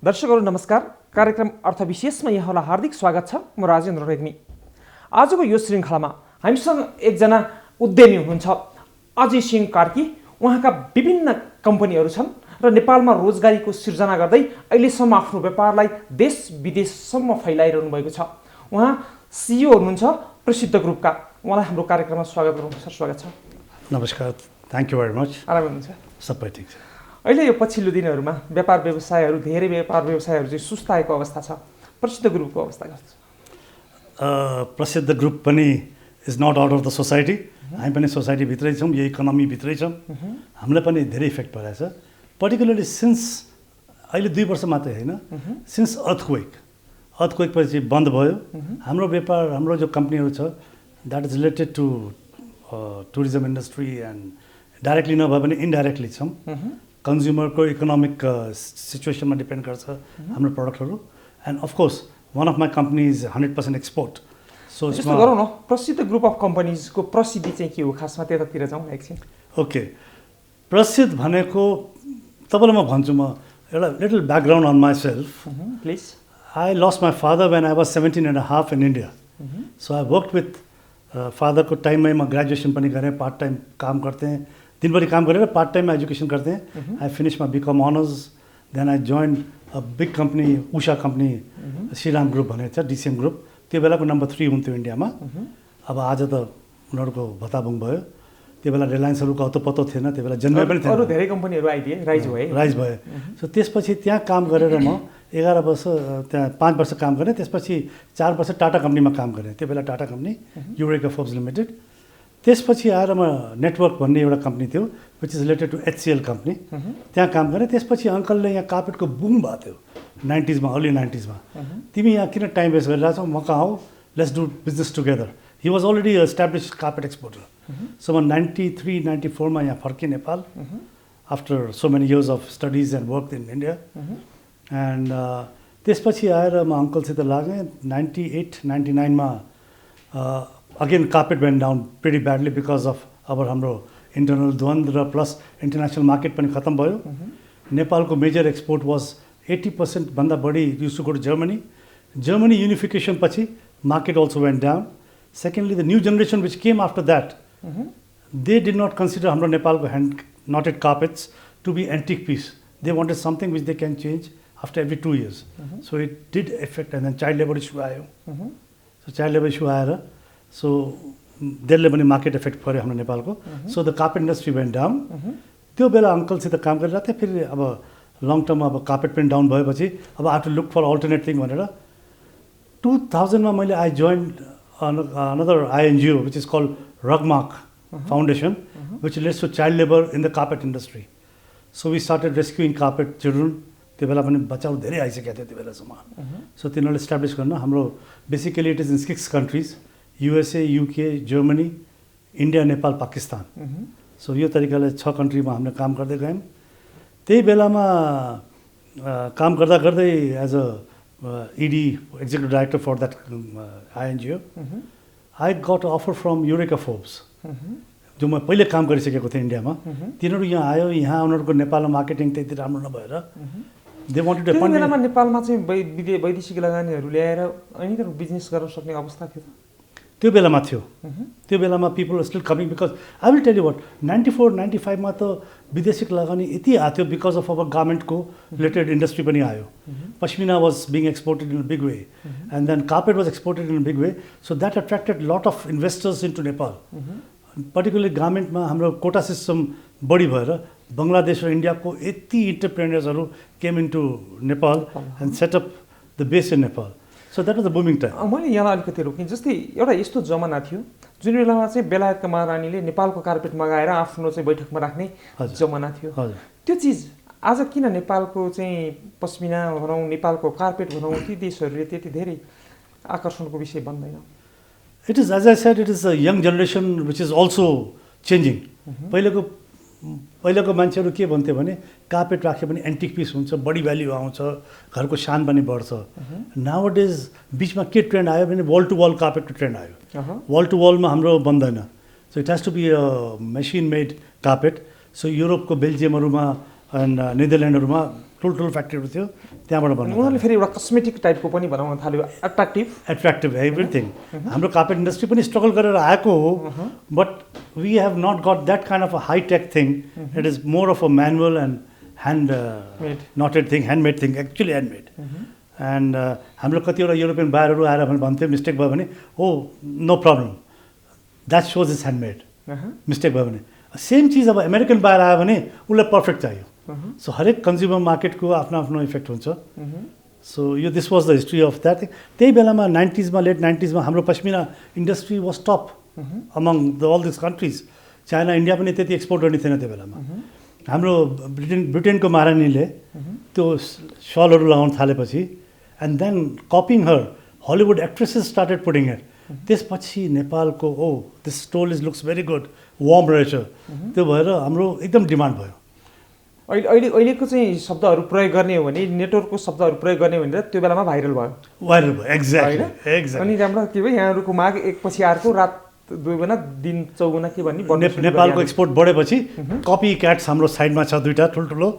दर्शकहरू नमस्कार। कार्यक्रम अर्थविशेषमा यहाँलाई हार्दिक स्वागत छ। म राजेन्द्र रेग्मी। आजको यो श्रृङ्खलामा हामीसँग एकजना उद्यमी हुनुहुन्छ, अजय सिंह कार्की। उहाँका विभिन्न कम्पनीहरू छन् र नेपालमा रोजगारीको सृजना गर्दै अहिलेसम्म आफ्नो व्यापारलाई देश विदेशसम्म फैलाइरहनु भएको छ। उहाँ सिइओ हुनुहुन्छ प्रसिद्ध ग्रुपका। उहाँलाई हाम्रो कार्यक्रममा स्वागत गरौँ। सर, स्वागत छ। नमस्कार, थ्याङ्क यू भेरी मच। आराम हुनुहुन्छ? सबै ठिक छ। अहिले यो पछिल्लो दिनहरूमा व्यापार व्यवसायहरू चाहिँ सुस्ताएको अवस्था छ। प्रसिद्ध ग्रुपको अवस्था कस्तो छ? प्रसिद्ध ग्रुप पनि is not out of the society. हामी पनि सोसाइटीभित्रै छौँ, यो इकोनोमीभित्रै छौँ। हामीलाई पनि धेरै इफेक्ट भइरहेछ। पर्टिकुलरली सिन्स अहिले 2 वर्ष मात्रै होइन, सिन्स अर्थक्वेक पछि बन्द भयो। हाम्रो व्यापार, हाम्रो जो कम्पनीहरू छ that is related to tourism industry and directly नभए पनि इन्डाइरेक्टली छौँ। कन्ज्युमरको इकोनोमिक सिचुएसनमा डिपेन्ड गर्छ हाम्रो प्रडक्टहरू। And of course one of my company is 100% export. So यसो गरौँ न, प्रसिद्ध ग्रुप अफ कम्पनीजको प्रसिद्धि चाहिँ के हो? खासमा त्यतातिर जाउँ न एकछिन। ओके, प्रसिद्ध भनेको तपाईँलाई म भन्छु, म एउटा little background on myself please. I lost my father when I was 17.5 in India. So I work with फादरको टाइममै म ग्रेजुएसन पनि गरेँ, पार्ट टाइम काम गर्थेँ, दिनभरि काम गरेर पार्ट टाइममा एजुकेसन गर्थेँ। I finish my B Com honours, then I join a big company, Usha company, Shriram group भनेको छ, डिसिएम ग्रुप। त्यो बेलाको नम्बर 3 हुन्थ्यो इन्डियामा। अब आज त उनीहरूको भताबुङ भयो। त्यो बेला रिलायन्सहरूको अतो थिएन, त्यो बेला जन्मे पनि थिएन। अरू धेरै कम्पनीहरू आइदिए, राइज भयो। सो त्यसपछि त्यहाँ काम गरेर म 11 वर्ष, त्यहाँ 5 वर्ष काम गरेँ। त्यसपछि 4 वर्ष टाटा कम्पनीमा काम गरेँ। त्यो बेला Tata company, Eureka Forbes limited. त्यसपछि आएर म नेटवर्क भन्ने एउटा कम्पनी थियो, which is related to HCL company, त्यहाँ काम गरेँ। त्यसपछि अङ्कलले यहाँ कार्पेटको बुम भएको थियो 90s मा, अर्ली 90s मा। तिमी यहाँ किन टाइम वेस्ट गरिरहेछौ, म कहाँ हो, let's do business together. He was already establish carpet exporter. So म 93-94 मा यहाँ फर्केँ Nepal, after so many years of studies and work in India. And त्यसपछि आएर म अङ्कलसित लागेँ। 98-99 मा again carpet went down pretty badly because of हाम्रो इन्टरनल द्वन्द्व र प्लस इन्टरनेसनल मार्केट पनि खत्म भयो। नेपालको मेजर एक्सपोर्ट वाज 80% भन्दा बढी use to go to Germany unification पछि market also went down. Secondly the new generation which came after that, they did not consider हाम्रो नेपालको hand knotted carpets to be antique piece. They wanted something which they can change after every 2 years। So it did effect. And then child labour issue आयो। So child labour issue आएर so त्यसले पनि market effect पऱ्यो हाम्रो नेपालको। So the carpet industry went down. त्यो बेला अङ्कलसित काम गरिरहेको थिएँ। फेरि अब लङ टर्म अब कार्पेट पनि डाउन भएपछि अब I to look for alternate thing भनेर 2000 मा मैले I join another INGO which is called Rugmark foundation, which relates to child labour in the carpet industry. So we started rescuing carpet children. त्यो बेला पनि बच्चाहरू धेरै आइसकेको थियो त्यो बेलासम्म। सो तिनीहरूले इस्टाब्लिस गर्न हाम्रो basically it is in 6 countries, USA, UK, Germany, India, Nepal, Pakistan. So यो तरिकाले 6 कन्ट्रीमा हामीले काम गर्दै गयौँ। त्यही बेलामा काम गर्दा गर्दै as a ED, executive director for that INGO, I got offer from Eureka Forbes, जो म पहिले काम गरिसकेको थिएँ इन्डियामा। तिनीहरू यहाँ आयो। यहाँ उनीहरूको नेपालमा मार्केटिङ त्यति राम्रो नभएर दे वान्टेड टु फन्ड। बेलामा नेपालमा चाहिँ वैदेशिक लगानीहरू ल्याएर अनि बिजनेस गर्न सक्ने अवस्था थियो। त्यो बेलामा थियो। त्यो बेलामा people still coming because I will tell you what, 94-95 मा त विदेशिक लगानी यति आएको थियो बिकज अफ अब गार्मेन्टको रिलेटेड इन्डस्ट्री पनि आयो। Pashmina was being exported in a big way and then carpet was exported in a big way. So that attracted lot of investors into Nepal. Particularly गार्मेन्टमा हाम्रो कोटा सिस्टम बढी भएर बङ्गलादेश र इन्डियाको यति इन्टरप्रेनर्सहरू came into Nepal and setup the base in Nepal. So that was the booming time. मैले यहाँलाई अलिकति रोकेँ। जस्तै एउटा यस्तो जमाना थियो जुन बेलामा चाहिँ बेलायतका महारानीले नेपालको कार्पेट मगाएर आफ्नो चाहिँ बैठकमा राख्ने जमाना थियो। त्यो चिज आज किन नेपालको चाहिँ पश्मिना भनौँ, नेपालको कार्पेट भनौँ, ती देशहरूले त्यति धेरै आकर्षणको विषय बन्दैन? It is as I said, it is a young generation which is also changing. पहिलाको मान्छेहरू के भन्थ्यो भने कार्पेट राख्यो भने एन्टिक पिस हुन्छ, बढी भ्याल्यु आउँछ, घरको शान पनि बढ्छ। नाउअडेज बिचमा के ट्रेन्ड आयो भने वल टु वल कार्पेटको ट्रेन्ड आयो। वल टु वलमा हाम्रो बन्दैन। So it has to be a machine made carpet. सो युरोपको बेल्जियमहरूमा एन्ड नेदरल्यान्डहरूमा ठुल्ठुलो फ्याक्ट्रीहरू थियो, त्यहाँबाट बनाउनु उनीहरूले फेरि एउटा कस्मेटिक टाइपको पनि बनाउन थाल्यो, एट्र्याक्टिभ एभ्रिथिङ। हाम्रो कार्पेट इन्डस्ट्री पनि स्ट्रगल गरेर आएको हो, but we have not got that kind of a high tech thing. It is more of a manual and hand knotted thing, handmade thing, actually handmade. And हाम्रो कतिवटा European बायरहरू आएर भन्थ्यो mistake भयो भने, oh no problem, that shows is handmade, mistake भयो भने। Same चिज अब अमेरिकन बायर आयो भने उसलाई पर्फेक्ट चाहियो। सो हरेक कन्ज्युमर मार्केटको आफ्नो आफ्नो इफेक्ट हुन्छ। सो यो this was the history of that thing. त्यही बेलामा 90s लेट 90s हाम्रो pashmina industry was top among all this countries. China India पनि त्यति एक्सपोर्ट गर्ने थिएन त्यो बेलामा। हाम्रो ब्रिटेनको महारानीले त्यो सलहरू लगाउन थालेपछि and then copying her Hollywood actresses started putting it. त्यसपछि नेपालको oh this stole is looks very good, warm रहेछ, त्यो भएर हाम्रो एकदम डिमान्ड भयो। अहिलेको चाहिँ शब्दहरू प्रयोग गर्ने हो भने, नेटवर्कको शब्दहरू प्रयोग गर्ने भनेर त्यो बेलामा भाइरल भयो। एक्ज्याक्टली। अनि त्यहाँबाट के भयो, यहाँहरूको माग एकपछि अर्को, रात दुईगुना दिन चौगुना के भन्ने नेपालको एक्सपोर्ट बढेपछि कपी क्याट्स हाम्रो साइडमा छ दुईवटा ठुल्ठुलो,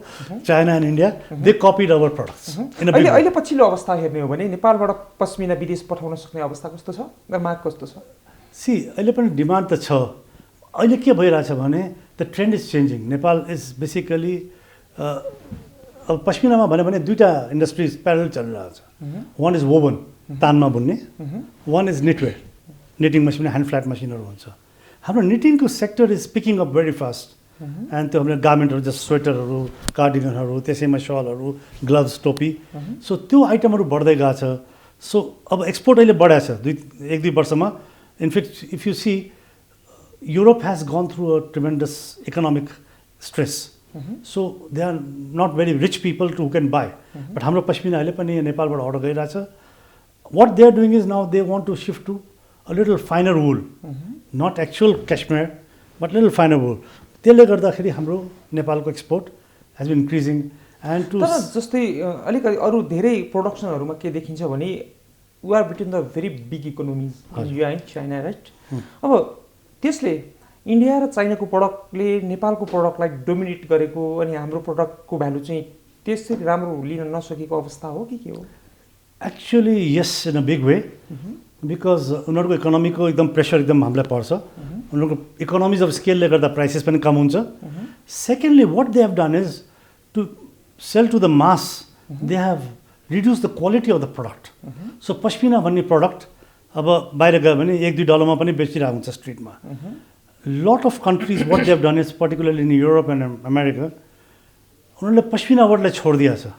China and India, they copied our products. अहिले पछिल्लो अवस्था हेर्ने हो भने नेपालबाट पश्मिना विदेश पठाउन सक्ने अवस्था कस्तो छ, माग कस्तो छ? अहिले पनि डिमान्ड त छ। अहिले के भइरहेछ भने the trend is changing. Nepal is basically अब पश्मिनामा भन्यो भने दुईवटा इन्डस्ट्रिज प्यारल चलिरहेको छ। वान इज वोभन, तानमा बुन्ने, one is knitwear, knitting machine, hand flat मसिनहरू हुन्छ। हाम्रो निटिङको sector is picking up very fast. And त्यो हाम्रो गार्मेन्टहरू जस्तो स्वेटरहरू, कार्डिगनहरू, त्यसैमा सलहरू, ग्लभ्स, टोपी, सो त्यो आइटमहरू बढ्दै गएको छ। सो अब एक्सपोर्ट अहिले बढाएको छ एक दुई वर्षमा। In fact if you see Europe has gone through a tremendous economic stress. So they are not very rich people to can buy. But हाम्रो पश्मिना अहिले पनि नेपालबाट अर्डर गइरहेछ। What they are doing is now they want to shift to a little finer wool, not actual cashmere, but little finer wool. त्यसले गर्दाखेरि हाम्रो नेपालको export has been increasing and too. तर जस्तै अलिकति अरू धेरै प्रोडक्सनहरूमा के देखिन्छ भने we are between the very big economies, India and China, right? अब त्यसले इन्डिया र चाइनाको प्रडक्टले नेपालको प्रडक्टलाई डोमिनेट गरेको, अनि हाम्रो प्रडक्टको भ्यालु चाहिँ त्यसरी राम्रो लिन नसकेको अवस्था हो कि के हो? Actually yes, in a big way, because उनीहरूको इकोनोमीको एकदम प्रेसर एकदम हामीलाई पर्छ। उनीहरूको इकोनोमिज अफ स्केलले गर्दा प्राइसेस पनि कम हुन्छ। Secondly what they have done is to sell to the mass, they have reduce the quality of the product. So pashmina भन्ने प्रडक्ट अब बाहिर गयो भने $1-2 पनि बेचिरहेको हुन्छ स्ट्रिटमा। Lot of countries what they have done is, particularly in Europe and America, उनीहरूले पश्मिना वर्डलाई छोडिदिएको छ।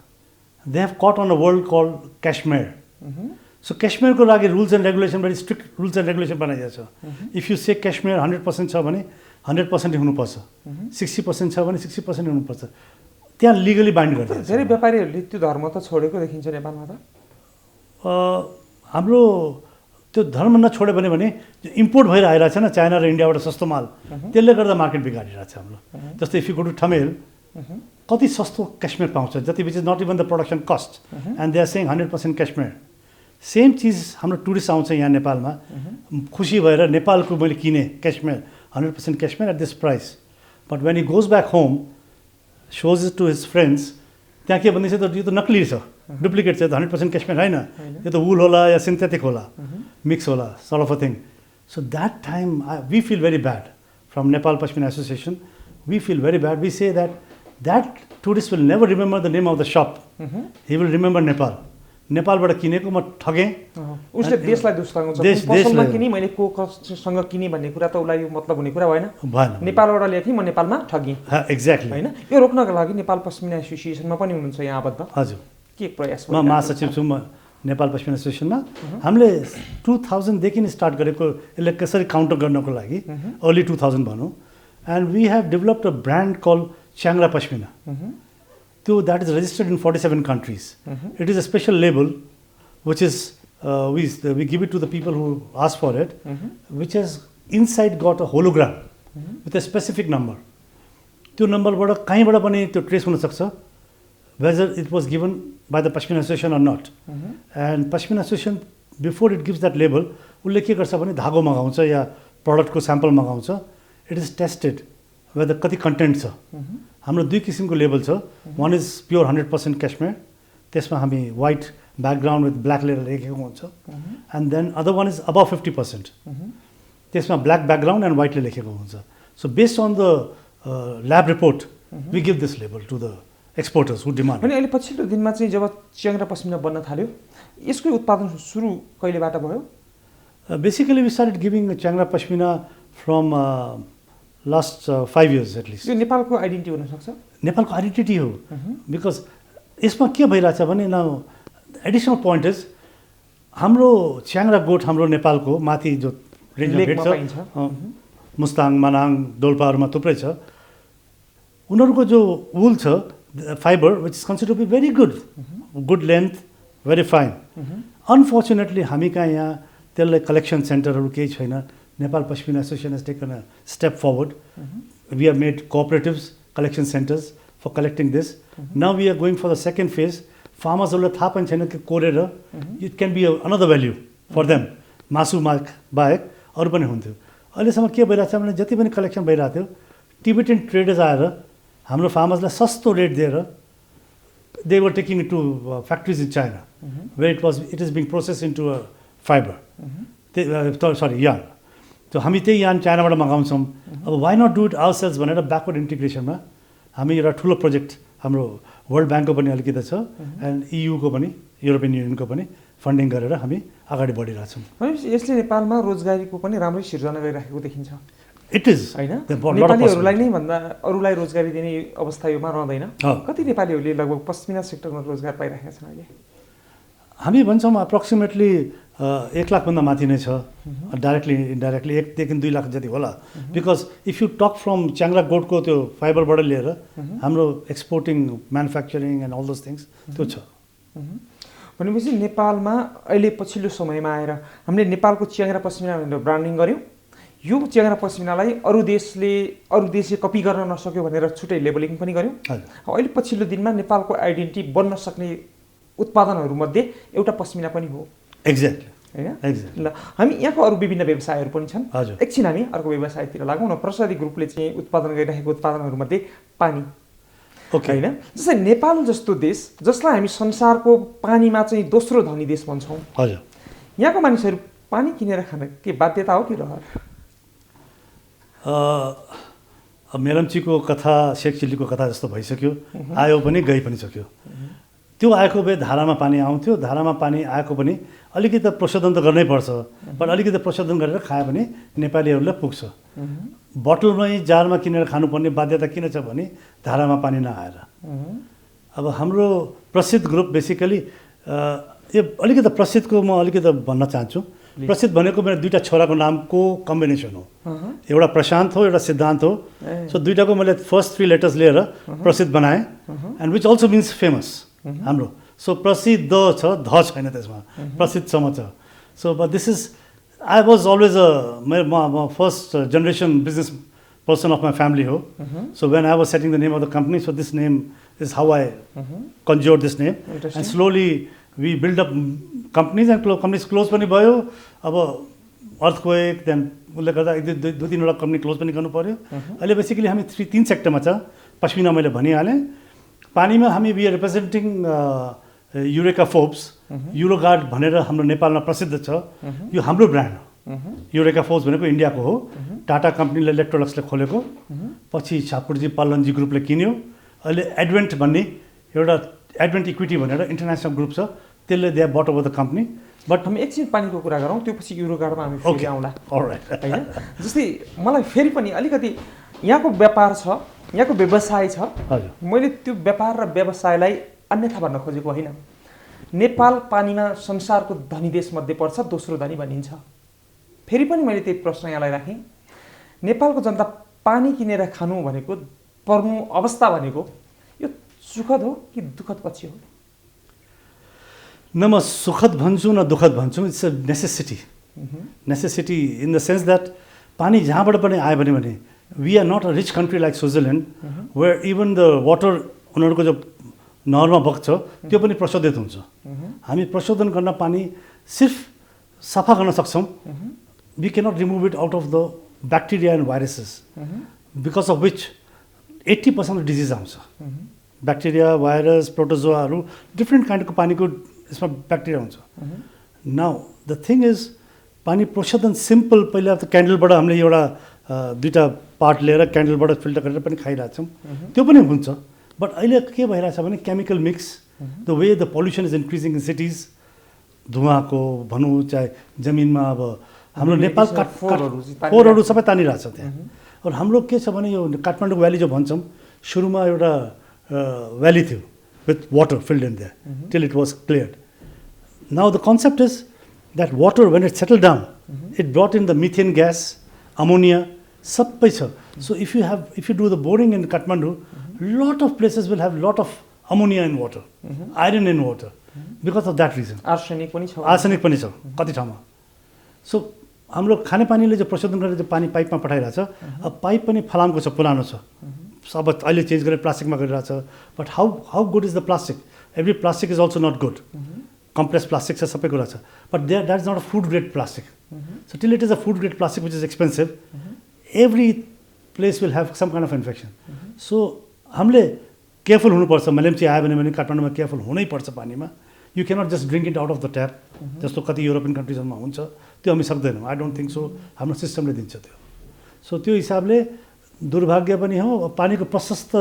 They have cut on a word call cashmere. So क्यासमेयरको लागि rules and regulation, very strict rules and regulation बनाइदिएको छ। इफ यु से क्यासमेयर 100% छ भने 100% हुनुपर्छ, 60% छ भने 60% हुनुपर्छ। त्यहाँ लिगली बाइन्ड गरिदिन्छ। धेरै व्यापारीहरूले त्यो धर्म त छोडेको देखिन्छ नेपालमा त। हाम्रो त्यो धर्म नछोड्यो भने इम्पोर्ट भएर आइरहेको छ न चाइना र इन्डियाबाट सस्तो माल, त्यसले गर्दा मार्केट बिगारिरहेको छ हाम्रो। जस्तै if you go to Thamel, कति सस्तो क्यासमेयर पाउँछ, जति which is not even the production cost, and they are saying 100% cashmere. Same चिज हाम्रो टुरिस्ट आउँछ यहाँ नेपालमा, खुसी भएर नेपालको मैले किनेँ cashmere, 100% cashmere at this price. But when he goes back home, shows it to his friends, त्यहाँ के भन्दैछ त यो त नक्ली छ, डुप्लिकेट छ, 100% क्यासमेयर होइन, यो त वुल होला या सिन्थेटिक होला, मिक्स होला, सort of a thing. So that time we feel very bad from Nepal Pashmina Association. We feel very bad. We say that tourist will never remember the name of the shop. He will remember Nepal. नेपालबाट किनेको म ठगेँ, उसले देशलाई दोष लगाउँछ। पसलमा किनी मैले कोसँग किने भन्ने कुरा त उसलाई मतलब हुने कुरा भएन। नेपालबाट ल्याएको थिएँ, म नेपालमा ठगेँ। एक्ज्याक्टली होइन, यो रोक्नको लागि नेपाल पश्मिना एसोसिएसनमा पनि हुनुहुन्छ यहाँ आबद्ध। हजुर, के प्रयास? म महासचिव छु म नेपाल पश्मिना एसोसिएसनमा। हामीले 2000 देखि स्टार्ट गरेको यसलाई कसरी काउन्टर गर्नको लागि, अर्ली 2000 भनौँ, and we have developed a brand call Chyangra Pashmina. That is registered in 47 countries. It is a special label, which is we give it to the people who ask for it, which has inside got a hologram with a specific number. त्यो नम्बरबाट कहीँबाट पनि त्यो trace हुन सक्छ, whether it was given by the Pashmina Association or not. And Pashmina Association, before it gives that label, उसले के गर्छ भने धागो मगाउँछ या प्रडक्टको स्याम्पल मगाउँछ. It is tested whether कति कन्टेन्ट छ. हाम्रो 2 किसिमको लेबल छ। वान इज प्योर 100% क्यासमेयर, त्यसमा हामी white background with black layer लेखेको हुन्छ, and then other one is above 50%, त्यसमा ब्ल्याक ब्याकग्राउन्ड एन्ड व्हाइटले लेखेको हुन्छ। So based on the lab report we give this label to the exporters who demand. अनि अहिले पछिल्लो दिनमा चाहिँ जब च्याङ्ग्रा पस्मिना बन्न थाल्यो, यसको उत्पादन सुरु कहिलेबाट भयो? Basically we started giving Chyangra Pashmina from last 5 years at least. यो नेपालको आइडेन्टिटी हुनसक्छ? नेपालको आइडेन्टिटी हो, बिकज यसमा के भइरहेछ भने न एडिसनल पोइन्ट इज हाम्रो च्याङ्ग्रा गोठ हाम्रो नेपालको माथि जो रेन्जमा भेट्छ, मुस्ताङ, मनाङ, डोल्पाहरूमा थुप्रै छ, उनीहरूको जो वुल छ fibre which is consider to be very good length, very fine. Unfortunately हामी कहाँ यहाँ त्यसलाई कलेक्सन सेन्टरहरू केही छैन। Nepal Pashmina association has taken a step forward, we have made cooperatives collection centres for collecting this. Now we are going for the second phase. फार्मर्सहरूलाई थाहा पनि छैन कि कोरेर it can be another value for them, मासु बाहेक अरू पनि हुन्थ्यो। अहिलेसम्म के भइरहेको छ भने जति पनि कलेक्सन भइरहेको थियो, टिबेटन ट्रेडर्स आएर हाम्रो फार्मर्सलाई सस्तो रेट दिएर they were taking it to factories in China where it is being process into a fibre, sorry yarn. त्यो हामी त्यही यार्न चाइनाबाट मगाउँछौँ। अब why not do it ourselves भनेर ब्याकवर्ड इन्टिग्रेसनमा हामी एउटा ठुलो प्रोजेक्ट हाम्रो वर्ल्ड ब्याङ्कको पनि अलिकति छ एन्ड EU को पनि, युरोपियन युनियनको पनि फन्डिङ गरेर हामी अगाडि बढिरहेछौँ। यसले नेपालमा रोजगारीको पनि राम्रै सिर्जना गरिराखेको देखिन्छ। इट इज होइन, नेपालीहरूलाई नै भन्दा अरूलाई रोजगारी दिने अवस्था योमा रहँदैन। कति नेपालीहरूले लगभग पश्मिना सेक्टरमा रोजगार पाइरहेका छन् अहिले? हामी भन्छौँ अप्रोक्सिमेटली 1 लाखभन्दा माथि नै छ, डाइरेक्टली इन्डाइरेक्टली 1 देखि 2 लाख जति होला। Because if you talk from Chyangra गोठको त्यो फाइबरबाट लिएर हाम्रो exporting, manufacturing and all those things त्यो छ। भनेपछि नेपालमा अहिले पछिल्लो समयमा आएर हामीले नेपालको च्याङ्ग्रा पश्मिना भनेर ब्रान्डिङ गऱ्यौँ। यो च्याङ्ग्रा पश्मिनालाई अरू देशले कपी गर्न नसक्यो भनेर छुट्टै लेबलिङ पनि गऱ्यौँ। अहिले पछिल्लो दिनमा नेपालको आइडेन्टिटी बन्न सक्ने उत्पादनहरूमध्ये एउटा पश्मिना पनि हो। एक्ज्याक्टली होइन? एक्ज्याक्टली। ल, हामी यहाँको अरू विभिन्न व्यवसायहरू पनि छन्। हजुर, एकछिन हामी अर्को व्यवसायतिर लागौँ न। प्रसादी ग्रुपले चाहिँ उत्पादन गरिरहेको उत्पादनहरूमध्ये पानी, होइन? जस्तै नेपाल जस्तो देश जसलाई हामी संसारको पानीमा चाहिँ दोस्रो धनी देश भन्छौँ, हजुर, यहाँको मानिसहरू पानी किनेर खान के बाध्यता हो कि रहर? मेलम्चीको कथा, शेख चिल्लीको कथा जस्तो भइसक्यो, आयो पनि गइ पनि सक्यो। त्यो आएको भए धारामा पानी आउँथ्यो, धारामा पानी आएको पनि अलिकति प्रशोधन त गर्नै पर्छ, बट अलिकति प्रशोधन गरेर खायो भने नेपालीहरूलाई पुग्छ। बोतलमै जारमा किनेर खानुपर्ने बाध्यता किन छ भने धारामा पानी नआएर। अब हाम्रो प्रसिद्ध ग्रुप बेसिकली यो अलिकति प्रसिद्धको म अलिकति भन्न चाहन्छु। प्रसिद्ध भनेको मेरो 2टा छोराको नामको कम्बिनेसन हो, एउटा प्रशान्त हो, एउटा सिद्धान्त हो। सो 2टाको मैले फर्स्ट 3 लेटर्स लिएर प्रसिद्ध बनाएँ, and which also means famous हाम्रो। सो प्रसिद्ध छ, ध छैन त्यसमा, प्रसिद्धसम्म छ। So but this is I was always म first generation business person of my family हो। So when I was setting the name of the company, so this name is how I conjure this name, and slowly we build up companies and companies close पनि भयो। अब earthquake then उसले गर्दा 2-3वटा company close पनि गर्नु पऱ्यो। अहिले basically हामी 3 सेक्टरमा छ। पश्मिना मैले भनिहालेँ, पानीमा हामी we are representing Eureka Forbes, Euroguard भनेर हाम्रो नेपालमा प्रसिद्ध छ। यो हाम्रो ब्रान्ड हो। युरेका फोर्ब्स भनेको इन्डियाको हो, टाटा कम्पनीले इलेक्ट्रोलक्सले खोलेको, पछि छापुरजी पालनजी ग्रुपले किन्यो। अहिले एडभेन्ट भन्ने एउटा एडभेन्ट इक्विटी भनेर इन्टरनेसनल ग्रुप छ, त्यसले they but over the company. But हामी एकछिन पानीको कुरा गरौँ, त्यो पछि युरोगार्डमा हामी फेरि आउँला। अलराइट, होइन? जस्तै मलाई फेरि पनि अलिकति यहाँको व्यापार छ, यहाँको व्यवसाय छ, मैले त्यो व्यापार र व्यवसायलाई अन्यथा भन्न खोजेको होइन। नेपाल पानीमा संसारको धनी देशमध्ये पर्छ, दोस्रो धनी भनिन्छ। फेरि पनि मैले त्यही प्रश्न यहाँलाई राखेँ, नेपालको जनता पानी किनेर खानु भनेको, पर्नु अवस्था भनेको यो सुखद हो कि दुःखद पछि हो? न म सुखद भन्छु न दुःखद भन्छु, it's a necessity. Necessity in the sense that पानी जहाँबाट पनि आयो भने we are not a rich country like Switzerland where even the water उनीहरूको जो नहरमा बग्छ त्यो पनि प्रशोधित हुन्छ। हामी प्रशोधन गर्न पानी सिर्फ सफा गर्न सक्छौँ। We cannot remove it out of the bacteria and viruses because of which 80% disease आउँछ। ब्याक्टेरिया, भाइरस, प्रोटोजोआहरू डिफ्रेन्ट काइन्डको पानीको यसमा ब्याक्टेरिया हुन्छ। नाउ द थिङ इज पानी प्रशोधन सिम्पल, पहिला त क्यान्डलबाट हामीले एउटा 2टा पार्ट लिएर क्यान्डलबाट फिल्टर गरेर पनि खाइरहेको छौँ, त्यो पनि हुन्छ। बट अहिले के भइरहेछ भने chemical mix, the way the pollution is increasing in cities, धुवाको भनौँ चाहे जमिनमा अब हाम्रो नेपाल फोहोरहरू सबै तानिरहेछ त्यहाँ। और हाम्रो के छ भने यो काठमाडौँ भ्याली जो भन्छौँ, सुरुमा एउटा भ्याली थियो with water filled in their till it was cleared. Now the concept is that water when it settle down it brought in the methane gas, ammonia सबै छ। So if you do the boring in Kathmandu, lot of places will have lot of ammonia in water, iron in water, because of that reason. Arsenic पनि छ कति ठाउँमा। So हाम्रो खानेपानीले जो प्रशोधन गरेर जो पानी पाइपमा पठाइरहेछ, अब पाइप पनि फलामको छ, पुरानो छ, सब अहिले चेन्ज गरेर प्लास्टिकमा गरिरहेछ। But how good is the plastic? Every plastic is also not good. Compress plastic छ, सबै कुरा छ, but that is not a food grade plastic. So till it is a food grade plastic which is expensive, every place will have some kind of infection. So हामीले careful हुनुपर्छ। मलेम्ची आयो भने काठमाडौँमा careful हुनैपर्छ पानीमा। You cannot just drink it out of the tap, जस्तो कति European कन्ट्रिजमा हुन्छ, त्यो हामी सक्दैनौँ। आई डोन्ट थिङ्क सो, हाम्रो सिस्टमले दिन्छ त्यो। सो त्यो हिसाबले दुर्भाग्य पनि हो। पानीको प्रशस्त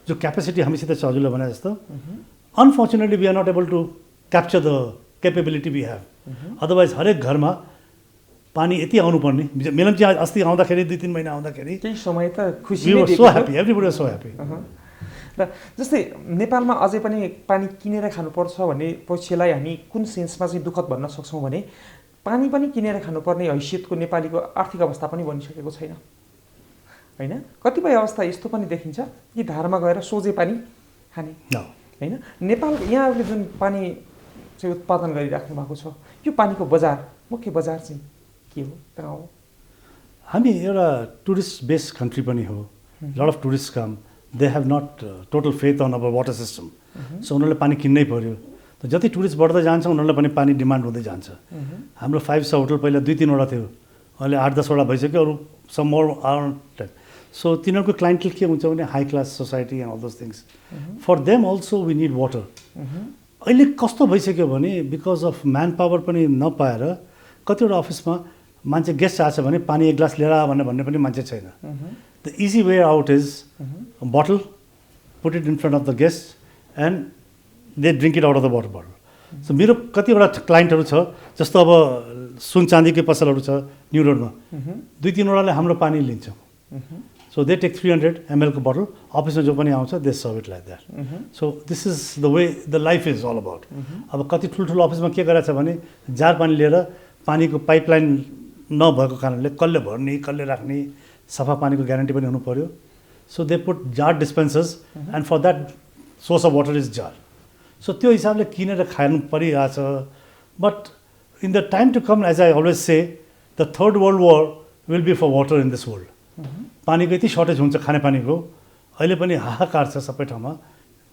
जो क्यापेसिटी हामीसित छ, हजुरले भने जस्तो, unfortunately we are not able to capture the capability we have. Otherwise हरेक घरमा पानी यति आउनुपर्ने। मेलम्ची अस्ति आउँदाखेरि 2-3 महिना आउँदाखेरि केही समय त खुसी we were so happy, everybody was so happy. र जस्तै नेपालमा अझै पनि पानी किनेर खानुपर्छ भन्ने पक्षलाई हामी कुन सेन्समा चाहिँ दुःखद भन्न सक्छौँ भने, पानी पनि किनेर खानुपर्ने हैसियतको नेपालीको आर्थिक अवस्था पनि बनिसकेको छैन, होइन? कतिपय अवस्था यस्तो पनि देखिन्छ कि धारमा गएर सोझै पानी खाने, होइन? नेपाल यहाँहरूले जुन पानी चाहिँ उत्पादन गरिराख्नु भएको छ, यो पानीको बजार, मुख्य बजार चाहिँ के हो, कहाँ हो? हामी एउटा टुरिस्ट बेस्ड कन्ट्री पनि हो। Lot of tourist come, they have not total faith on our water system. So उनीहरूले पानी किन्नै पऱ्यो। त जति टुरिस्ट बढ्दै जान्छ उनीहरूलाई पनि पानी डिमान्ड हुँदै जान्छ। हाम्रो 5 स्टार होटल पहिला 2-3वटा थियो, अहिले 8-10वटा भइसक्यो, अरू some more are type. So तिनीहरूको क्लाइन्टेल के हुन्छ भने high class society and all those things. For them also we need water. अहिले कस्तो भइसक्यो भने बिकज अफ म्यान पावर पनि नपाएर कतिवटा अफिसमा मान्छे गेस्ट आएछ भने पानी 1 ग्लास लिएर भन्ने पनि मान्छे छैन। The easy way out is bottle, put it in front of the guest and they drink it out of the water bottle. So मेरो कतिवटा क्लाइन्टहरू छ, जस्तो अब सुन चाँदीकै पसलहरू छ न्यु रोडमा, 2-3वटाले हाम्रो पानी लिन्छ। सो दे टेक 300 ml को बटल, अफिसमा जो पनि आउँछ they serve it like that. So this is the way the life is all about. अब कति ठुल्ठुलो अफिसमा के गरेछ भने जार पानी लिएर पानीको पाइपलाइन नभएको कारणले कसले भर्ने, कसले राख्ने, सफा पानीको ग्यारेन्टी पनि हुनु पर्यो। So they put jar dispensers and for that source of water is jar. So त्यो हिसाबले किनेर खानु परिरहेछ। But in the time to come, as I always say, the third world war will be for water in this world. पानीको यति shortage हुन्छ खानेपानीको, अहिले पनि हाहाकार छ सबै ठाउँमा।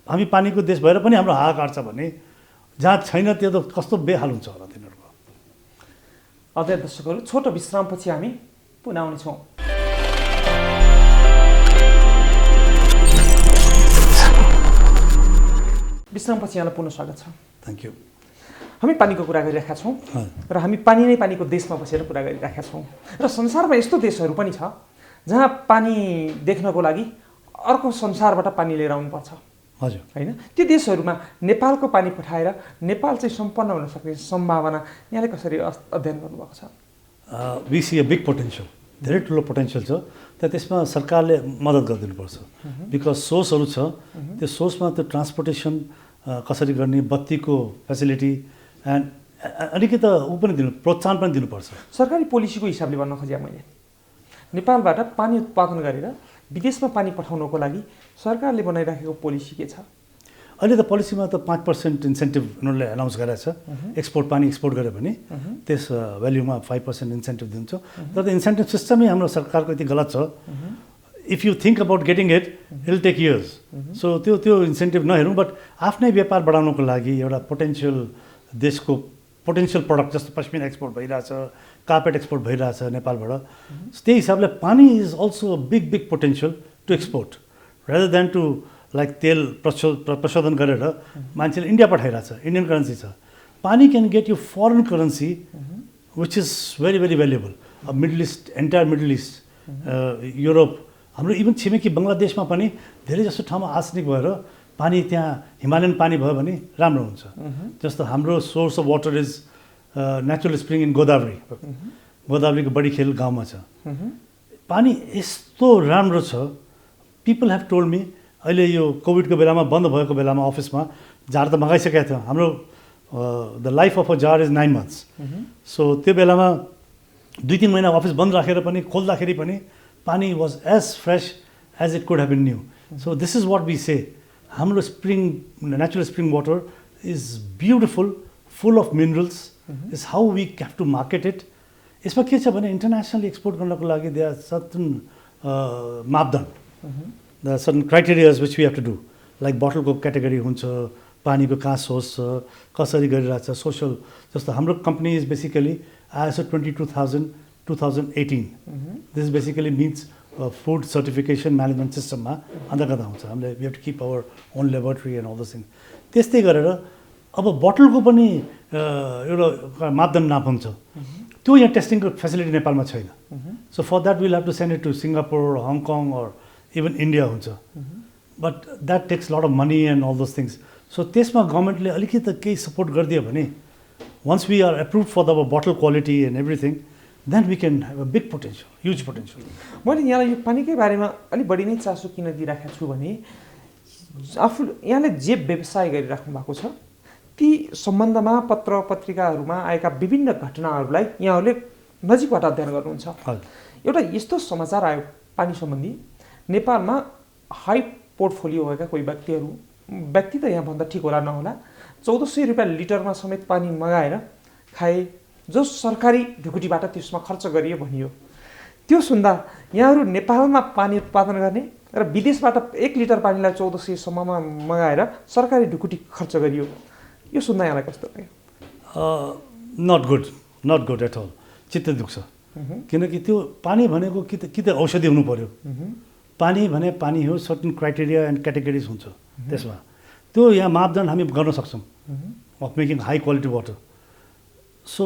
हामी पानीको देश भएर पनि हाम्रो हाहाकार छ भने जहाँ छैन त्यो त कस्तो बेहाल हुन्छ होला तिनीहरूको। अझै दर्शकहरू, छोटो विश्रामपछि हामी पुनः आउनेछौँ। विश्रामपछि यहाँलाई पुनः स्वागत छ। Thank you. हामी पानीको कुरा गरिरहेका छौँ र हामी पानी नै पानीको देशमा बसेर कुरा गरिरहेका छौँ। र संसारमा यस्तो देशहरू पनि छ जहाँ पानी देख्नको लागि अर्को संसारबाट पानी लिएर आउनुपर्छ, हजुर, होइन? त्यो देशहरूमा नेपालको पानी पठाएर नेपाल चाहिँ सम्पन्न हुन सक्ने सम्भावना यहाँले कसरी अध्ययन गर्नुभएको छ? We see a big potential, धेरै ठुलो पोटेन्सियल छ। त्यसमा सरकारले मद्दत गरिदिनुपर्छ। बिकज सोर्सहरू छ, त्यो सोर्समा त्यो ट्रान्सपोर्टेसन कसरी गर्ने, बत्तीको फेसिलिटी एन्ड अलिकति ऊ पनि प्रोत्साहन पनि दिनुपर्छ। सरकारी पोलिसीको हिसाबले भन्न खोजेँ मैले, नेपालबाट पानी उत्पादन गरेर विदेशमा पानी पठाउनको लागि सरकारले बनाइराखेको पोलिसी के छ? अहिले त पोलिसीमा त 5% इन्सेन्टिभ उनीहरूले एनाउन्स गरेको छ। पानी एक्सपोर्ट गऱ्यो भने त्यस भ्याल्युमा 5% इन्सेन्टिभ दिन्छ। तर त्यो इन्सेन्टिभ सिस्टमै हाम्रो सरकारको यति गलत छ। If you think about getting it will take years. So त्यो इन्सेन्टिभ नहेरौँ, बट आफ्नै व्यापार बढाउनको लागि एउटा पोटेन्सियल देशको पोटेन्सियल प्रडक्ट जस्तो पश्मिना एक्सपोर्ट भइरहेछ, कार्पेट एक्सपोर्ट भइरहेछ नेपालबाट। त्यही हिसाबले पानी is also a big potential to export rather than to like तेल प्रशोधन गरेर मान्छेले इन्डिया पठाइरहेछ, इन्डियन करेन्सी छ. पानी can get you foreign currency which is very very valuable. Middle East, entire Middle East, Europe, हाम्रो इभन छिमेकी बङ्गलादेशमा पनि धेरै जस्तो ठाउँमा आर्सेनिक भएर पानी त्यहाँ हिमालयन पानी भयो भने राम्रो हुन्छ. जस्तो हाम्रो source of water is natural spring in Godavari. गोदावरीको बढी खेल गाउँमा छ. पानी यस्तो राम्रो छ. पिपल हेभ टोल्ड मी, अहिले यो कोभिडको बेलामा बन्द भएको बेलामा अफिसमा जार त मगाइसकेका थियौँ. हाम्रो the life of a jar is 9 months. So त्यो बेलामा 2-3 महिना अफिस बन्द राखेर पनि खोल्दाखेरि पनि पानी was as fresh as it could have been new. So this is what we say. हाम्रो spring, natural spring water is beautiful, full of minerals. Is how we have to market it. यसमा के छ भने internationally export गर्नको लागि they are certain मापदण्ड, the certain criterias which we have to do. Like बोटलको category हुन्छ, पानीको कहाँ सोर्स छ, कसरी गरिरहेको छ, सोसल. जस्तो हाम्रो company is basically ISO 22018. This basically means food certification management सिस्टममा अन्तर्गत आउँछ. हामीले we have to keep our own laboratory and all this thing. त्यस्तै गरेर अब बोटलको पनि एउटा मापदण्ड नापन छ. त्यो यहाँ टेस्टिङको फेसिलिटी नेपालमा छैन. So for that will have to send it to Singapore, Hong अर or even India. But that takes lot of money and all those things. So त्यसमा गभर्मेन्टले अलिकति केही सपोर्ट गरिदियो भने, once we are approved for the bottle quality and everything, then we can have a big potential, huge potential. मैले यहाँलाई यो पानीकै बारेमा अलिक बढी नै चासो किन दिइराखेको छु भने आफू यहाँले जे व्यवसाय गरिराख्नु भएको छ ती सम्बन्धमा पत्र पत्रिकाहरूमा आएका विभिन्न घटनाहरूलाई यहाँहरूले नजिकबाट अध्ययन गर्नुहुन्छ. एउटा यस्तो समाचार आयो पानी सम्बन्धी, नेपालमा हाई पोर्टफोलियो भएका कोही व्यक्ति त यहाँ भन्दा ठिक होला नहोला, 1400 रुपियाँ लिटरमा समेत पानी मगाएर खाए, जो सरकारी ढुकुटीबाट त्यसमा खर्च गरियो भनियो. त्यो सुन्दा यहाँहरू नेपालमा पानी उत्पादन गर्ने र विदेशबाट 1 लिटर पानीलाई 1400 सम्ममा मगाएर सरकारी ढुकुटी खर्च गरियो, यो सुन्दा यहाँलाई कस्तो लाग्यो? Not good at all. चित्त दुख्छ. किनकि त्यो पानी भनेको कि त औषधि हुनु पर्यो. पानी भने पानी हो, सर्टन क्राइटेरिया एन्ड क्याटेगोरिज हुन्छ त्यसमा. त्यो यहाँ मापदण्ड हामी गर्न सक्छौँ of making high quality water. So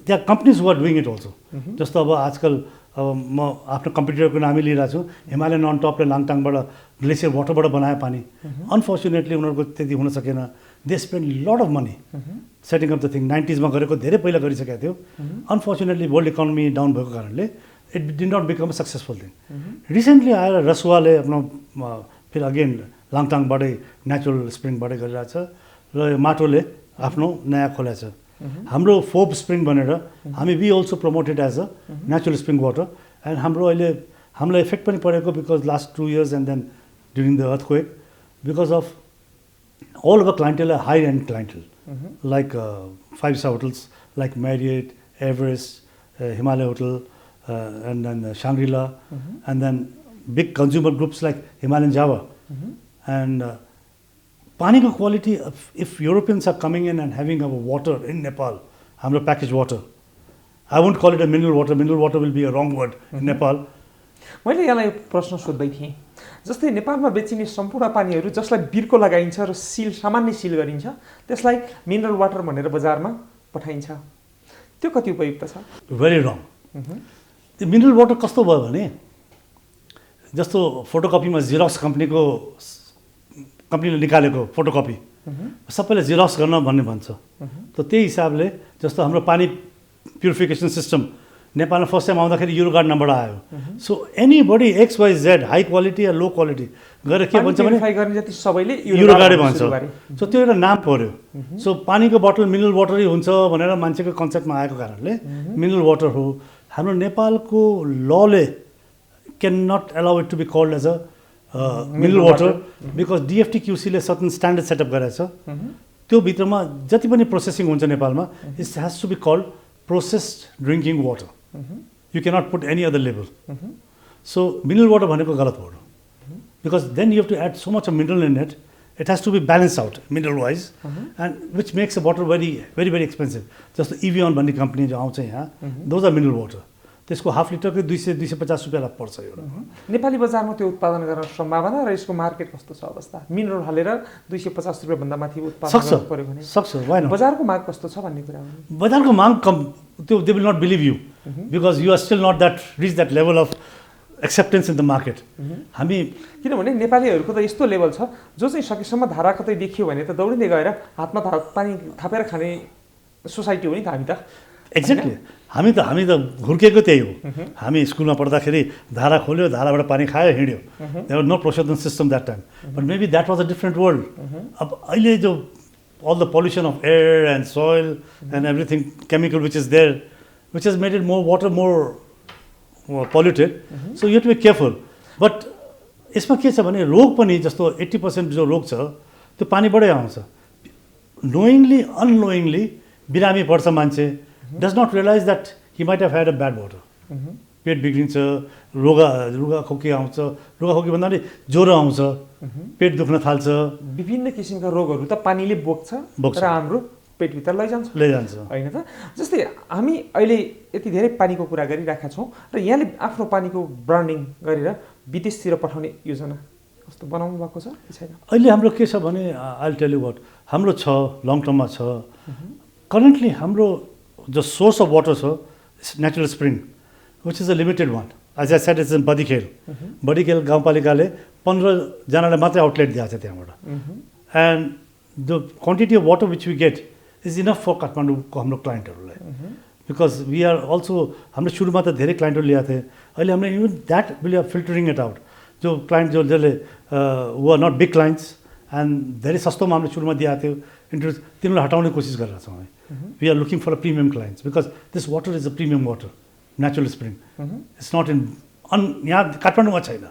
त्यहाँ companies who are doing it also. जस्तो अब आजकल अब म आफ्नो कम्पिटिटरको नामै लिइरहेको छु. हिमालयन अन टपले लाङटाङबाट ग्लेसियर वाटरबाट बनायो पानी. अनफर्चुनेटली उनीहरूको त्यति हुन सकेन. They spend lot of money setting up the thing. 90s मा गरेको धेरै पहिला गरिसकेको थियो. अनफर्चुनेटली वर्ल्ड इकोनोमी डाउन भएको कारणले it did not become a successful thing. Recently आएर रसुवाले आफ्नो फेरि अगेन लाङटाङबाटै नेचुरल स्प्रिङबाटै गरिरहेछ र माटोले आफ्नो नयाँ खोलेछ. हाम्रो फोप स्प्रिङ भनेर हामी we also promoted as a natural spring water. And हाम्रो अहिले हामीलाई इफेक्ट पनि परेको because last 2 years and then during the earthquake because of all of our clientele are high-end clientele, like 5-star hotels like Marriott, Everest, Himalaya Hotel, and then Shangri-La, and then big consumer groups like Himalayan Java. And पानीको quality, if Europeans are coming in and having our water in Nepal, हाम्रो packaged water, I won't call it a mineral water. Mineral water will be a wrong word in Nepal. मैले यहाँलाई प्रश्न सोध्दै थिएँ, जस्तै नेपालमा बेचिने सम्पूर्ण पानीहरू जसलाई बिर्को लगाइन्छ र सामान्य सिल गरिन्छ त्यसलाई मिनरल वाटर भनेर बजारमा पठाइन्छ, त्यो कति उपयुक्त छ? भेरी रङ. त्यो मिनरल वाटर कस्तो भयो भने जस्तो फोटोकपीमा जेरक्स कम्पनीले निकालेको फोटोकपी सबैले जेरक्स गर्न भन्ने भन्छ. त त्यही हिसाबले जस्तो हाम्रो पानी प्युरिफिकेसन सिस्टम नेपालमा फर्स्ट टाइम आउँदाखेरि युरोगार्ड नामबाट आयो. So anybody XYZ high quality या लो क्वालिटी गरेर के भन्छ भने सबैले युरोगार्डै भन्छ. सो त्यो एउटा नाम पर्यो. सो पानीको बोतल मिनरल वाटरै हुन्छ भनेर मान्छेको कन्सेप्टमा आएको कारणले मिनरल वाटर हो. हाम्रो नेपालको लले can not allow it to be called as a mineral water because DFTQCले सर्टन स्ट्यान्डर्ड सेटअप गरेको छ. त्यो भित्रमा जति पनि प्रोसेसिङ हुन्छ नेपालमा it has to be called processed drinking water. You cannot put any other label. So mineral water भनेको गलत हो, because then you have to add so much of mineral in it. It has to be balanced out mineral wise, and which makes a water very very very expensive. Just Evian भन्ने company जो आउँछ यहाँ, those are mineral water. त्यसको half लिटरकै 200-250 रुपियाँ पर्छ एउटा। नेपाली बजारमा त्यो उत्पादन गर्न सम्भावना र यसको मार्केट कस्तो छ अवस्था? मिनरल हालेर 250 रुपियाँ भन्दा माथि उत्पादन गर्न पर्यो भने सक्छ वाइ नट? बजारको माग कस्तो छ भन्ने कुरा हो। बजारको माग कम, त्यो they will not believe you because you are still not that rich that level of acceptance in the market. हामी किनभने नेपालीहरूको त यस्तो लेभल छ जो चाहिँ सकेसम्म धारा कतै देखियो भने त दौडिँदै गएर हातमा पानी थापेर खाने सोसाइटी हो नि त हामी त। एक्ज्याक्टली हामी त हुर्केको त्यही हो। हामी स्कुलमा पढ्दाखेरि धारा खोल्यो, धाराबाट पानी खायो, हिँड्यो। देयर वाज नो प्रशोधन system that time, but maybe that was a different world. अब अहिले जो all the pollution of air and soil and everything chemical which is there, which has made it more water more polluted, so you to be careful. बट यसमा के छ भने रोग पनि जस्तो 80% जो रोग छ त्यो पानीबाटै आउँछ। नोइङली अननोइङली बिरामी पर्छ मान्छे, does not realise that he might have had a bad water. पेट बिग्रिन्छ, रुगा खोकी आउँछ, रुगा खोकी भन्दा पनि ज्वरो आउँछ, पेट दुख्न थाल्छ, विभिन्न किसिमका रोगहरू त पानीले बोक्छ र हाम्रो पेटभित्र लैजान्छ होइन त। जस्तै हामी अहिले यति धेरै पानीको कुरा गरिरहेका छौँ र यहाँले आफ्नो पानीको ब्रान्डिङ गरेर विदेशतिर पठाउने योजना कस्तो बनाउनु भएको छ कि छैन? अहिले हाम्रो के छ भने आई टेल यु व्हाट, हाम्रो छ लङ टर्ममा छ। करेन्टली हाम्रो जो सोर्स अफ वाटर छ natural spring which is a limited one. As I said it's in Badikhel. Badikhel गाउँपालिकाले 15 जनालाई मात्रै आउटलेट दिएको छ त्यहाँबाट। And the quantity of water which we get is enough for काठमाडौँको हाम्रो क्लाइन्टहरूलाई, बिकज वी आर अल्सो, हाम्रो सुरुमा त धेरै क्लाइन्टहरू ल्याएको थिएँ, अहिले हामीले even that will are filtering it out. जो क्लाइन्ट जसले who are not big clients and धेरै सस्तोमा हामीले सुरुमा दिएको थियो इन्ट्रेस्ट, तिनीहरूलाई हटाउने कोसिस गरिरहेको छौँ हामी। We are looking for a premium clients because this water is a premium water, natural spring. It's not in यहाँ काठमाडौँमा छैन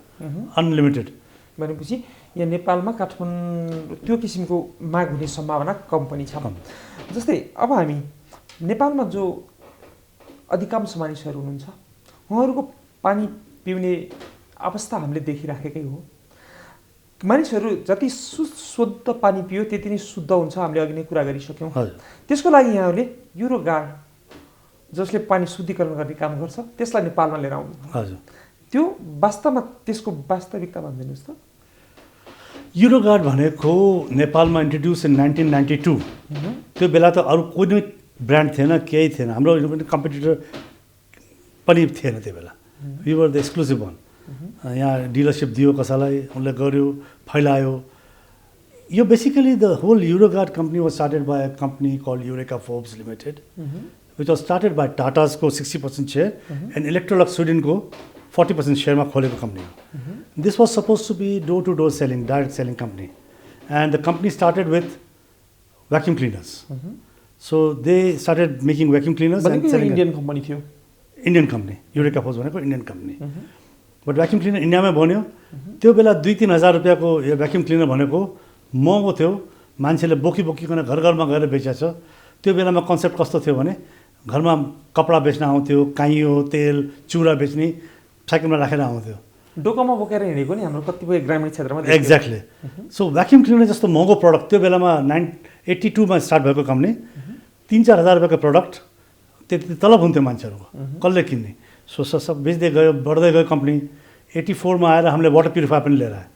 अनलिमिटेड। भनेपछि यहाँ नेपालमा काठमाडौँ त्यो किसिमको माग हुने सम्भावना कम पनि छ। जस्तै अब हामी नेपालमा जो अधिकांश मानिसहरू हुनुहुन्छ उहाँहरूको पानी पिउने अवस्था हामीले देखिराखेकै हो। मानिसहरू जति शुद्ध पानी पियो त्यति नै शुद्ध हुन्छ, हामीले अघि नै कुरा गरिसक्यौँ। त्यसको लागि यहाँले युरोगार्ड जसले पानी शुद्धिकरण गर्ने काम गर्छ त्यसलाई नेपालमा लिएर आउनु। हजुर, त्यो वास्तवमा त्यसको वास्तविकता भनिदिनुहोस् त। युरोगार्ड भनेको नेपालमा इन्ट्रोड्युस इन 1992। त्यो बेला त अरू कुनै ब्रान्ड थिएन, केही थिएन, हाम्रो कम्पिटिटर पनि थिएन त्यो बेला। We were the exclusive one. यहाँ डिलरसिप दियो कसैलाई, उनले गर्यो, फैलायो। यो basically the whole Euroguard company was started by a company called Eureka Forbes limited, which was started by टाटासको 60% सेयर एन्ड इलेक्ट्रोलक्स स्विडेनको 40% सेयरमा खोलेको कम्पनी हो। This was suppose to be door to door selling, direct selling company, and the company started with vacuum cleaners. So they started making vacuum cleaners and selling. Indian company थियो, Indian company, Eureka Forbes भनेको Indian company. But vacuum cleaner इन्डियामै बन्यो। त्यो बेला 2-3 हजार रुपियाँको यो vacuum cleaner भनेको महँगो थियो, मान्छेले बोकिकन घर घरमा गएर बेचेको छ। त्यो बेलामा कन्सेप्ट कस्तो थियो भने घरमा कपडा बेच्न आउँथ्यो, काइयो, तेल, चुरा बेच्ने साइकलमा राखेर आउँथ्यो, डोकामा बोकेर हिँडेको नि हाम्रो कतिपय ग्रामीण क्षेत्रमा। एक्ज्याक्टली। सो भ्याक्युम क्लिनर जस्तो महँगो प्रडक्ट त्यो बेलामा 1982मा स्टार्ट भएको कम्पनी, 3-4 हजार रुपियाँको प्रडक्ट त्यति तलब हुन्थ्यो मान्छेहरूको, कसले किन्ने। सो सब बेच्दै गयो, बढ्दै गयो कम्पनी। 84मा आएर हामीले वाटर प्युरिफायर पनि लिएर आएँ।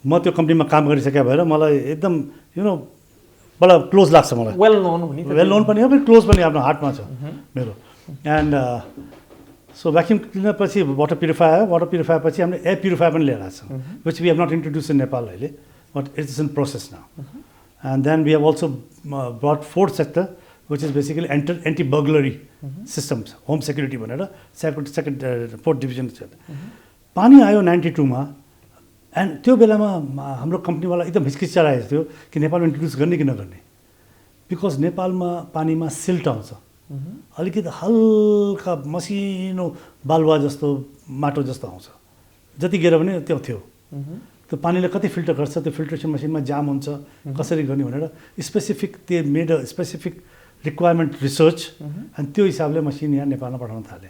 म त्यो कम्पनीमा काम गरिसकेको भएर मलाई एकदम बडा क्लोज लाग्छ मलाई। वेल नोन पनि हो, पनि क्लोज पनि आफ्नो हार्टमा छ मेरो। एन्ड सो भ्याक्युम क्लिनर पछि वाटर प्युरिफायर आयो। वाटर प्युरिफायर पछि हामीले एयर प्युरिफायर पनि लिएर आएको छौँ, which we have not introduce in Nepal अहिले, but it's in process now. And then we have also brought fourth sector which is basically anti burglary systems, home security भनेर second 4th division छ। पानी आयो 92मा, and त्यो बेलामा हाम्रो कम्पनीवाला एकदम हिचकिचाइरहेको थियो कि नेपालमा इन्ट्रोड्युस गर्ने कि नगर्ने, बिकज नेपालमा पानीमा सिल्ट आउँछ, अलिकति हल्का मसिनो बालुवा जस्तो माटो जस्तो आउँछ, जति गएर पनि त्यो थियो। त्यो पानीले कति फिल्टर गर्छ, त्यो फिल्ट्रेसन मसिनमा जाम हुन्छ, कसरी गर्ने भनेर स्पेसिफिक त्यो made a specific requirement research, अनि त्यो हिसाबले मसिन यहाँ नेपालमा पठाउन थाले।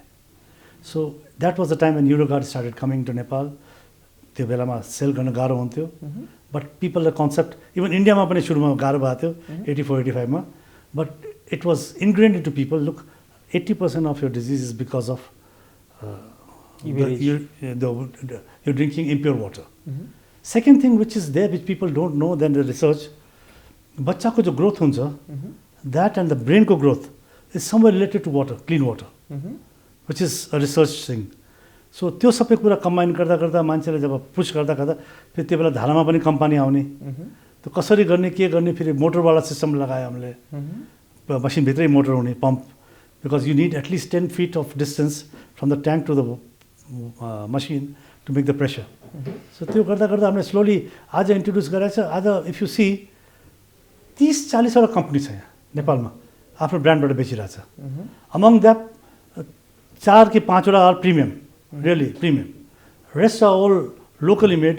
So that was the time when Euroguard started coming to Nepal. त्यो बेलामा सेल गर्न गाह्रो हुन्थ्यो, but people the concept even इन्डियामा पनि सुरुमा गाह्रो भएको थियो 84-85मा, but it was ingrained to people. Look, 80% of your disease is because of you're drinking impure water. Second thing which is there which people don't know than the research, बच्चाको जो growth हुन्छ that and the brainको growth is somewhere related to water, clean water, which is a research thing. So त्यो सबै कुरा combine गर्दा गर्दा मान्छेले जब push गर्दा गर्दा फेरि त्यो बेला धारामा पनि कम पानी आउने, त्यो कसरी गर्ने के गर्ने, फेरि मोटरवाला सिस्टम लगायो हामीले, मसिनभित्रै मोटर हुने pump, because you need at least 10 feet of distance from the tank to the machine to make the pressure. So त्यो गर्दा गर्दा हामीले स्लोली आज इन्ट्रोड्युस गराएको छ. आज इफ यु सी 30-40वटा कम्पनी छ यहाँ नेपालमा आफ्नो ब्रान्डबाट बेचिरहेछ. अमङ द्याट 4 कि 5वटा are premium, really premium. Rest are all locally made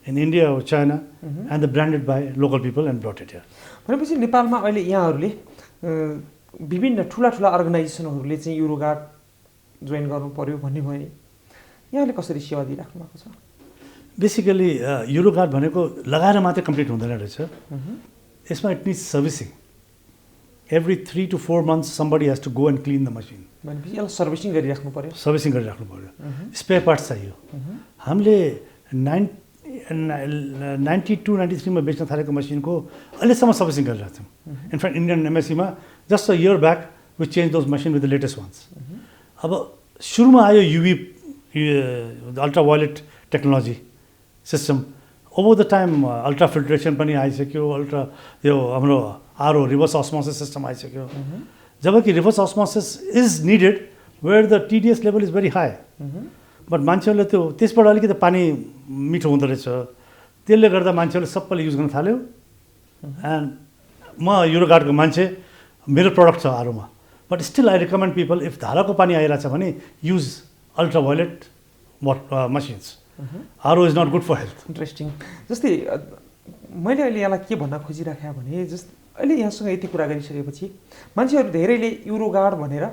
in India और China and the branded by local people and brought it here. भनेपछि नेपालमा अहिले यहाँहरूले विभिन्न ठुला ठुला अर्गनाइजेसनहरूले चाहिँ युरोगार्ड जोइन गर्नु पर्यो भन्ने भयो नि, यहाँले कसरी सेवा दिइराख्नु भएको छ? बेसिकली युरोगार्ड भनेको लगाएर मात्रै कम्प्लिट हुँदैन रहेछ. यसमा it needs servicing. Every 3 to 4 months somebody has to go and clean the machine. भनेपछि यसलाई सर्भिसिङ गरिराख्नु पर्यो. सर्भिसिङ गरिराख्नु पर्यो. स्पेयर पार्ट्स चाहियो. हामीले 92-93 मा बेच्न थालेको मसिनको अहिलेसम्म सर्भिसिङ गरिरहेको छौँ. इनफ्याक्ट इन्डियन एमएससीमा just a year back we change those machine with the latest ones. अब सुरुमा आयो UV ultra violet technology system. Over the time ultra filtration पनि आइसक्यो, अल्ट्रा यो हाम्रो आरओ रिभर्स अस्मोसिस सिस्टम आइसक्यो. जबकि reverse osmosis is needed where the TDS level is very high. But मान्छेहरूले त्यो त्यसबाट अलिकति पानी मिठो हुँदो रहेछ, त्यसले गर्दा मान्छेहरूले सबैले युज गर्न थाल्यो. एन्ड म युरोगार्डको मान्छे, मेरो प्रडक्ट छ Aroma, but still I recommend people if धाराको पानी आइरहेछ भने use ultra violet machines. RO is not good for health. Interesting. जस्तै मैले अहिले यहाँलाई के भन्न खोजिराखेँ भने जस्तै अहिले यहाँसँग यति कुरा गरिसकेपछि मान्छेहरू धेरैले युरोगार्ड भनेर